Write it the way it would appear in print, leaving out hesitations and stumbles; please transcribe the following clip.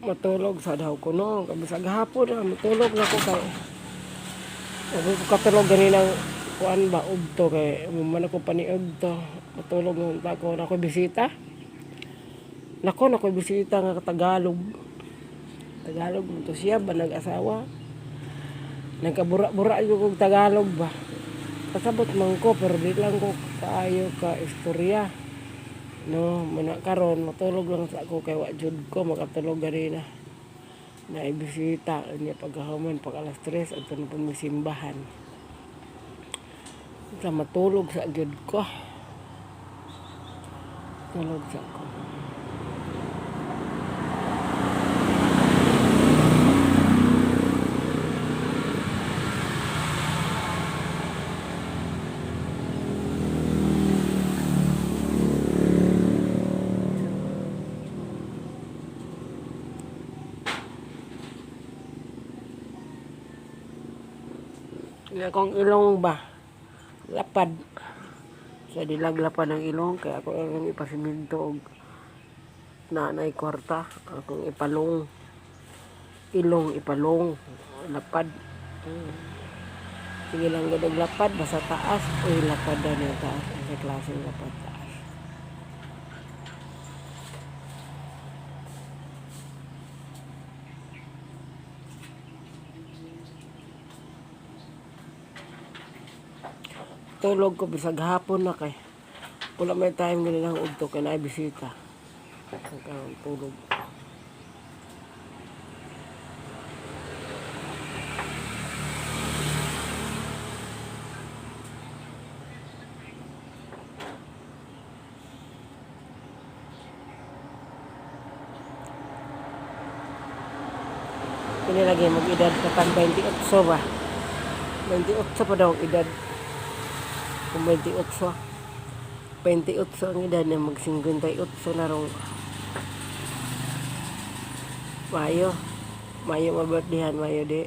matulog sa daw ko no. Kabisag hapon na matulog na ko kay. Ako katulog ganinang kuan ba ugto kay man ako paniog to. Matulog na ko na ko bisita. Nako bisita nga Tagalog. Tagalog to siya ba nag-asawa. Nagkabura-bura yung kong Tagalog ba. Kasabot man ko pero di lang ko kaayo ka istorya. No, muna karon matulog lang sa ako kay wa jud ko makatulog ganina. Na ibisita niya pagkahuman pag alas 3 at na pamisimbahan. Sa matulog sa jud ko. Tulog sa ako. Akong ilong ba lapad sa dilaglapad ng ilong kaya ako ang ipasiminto og nanay kwarta akong ipalong ilong ipalong lapad sige lang gud lapad basta taas oy lapad na niya taas sa klaseng lapad taas. Tulog ko bisag hapon na kay wala may time gani lang ugto kay naay bisita. Ang tulog. Kini lagi mag-edad katang 28 ba. 28 pa daw ang edad. Kung 28 ang edad na mag 58 na rong Mayo mabirthdayan Mayo di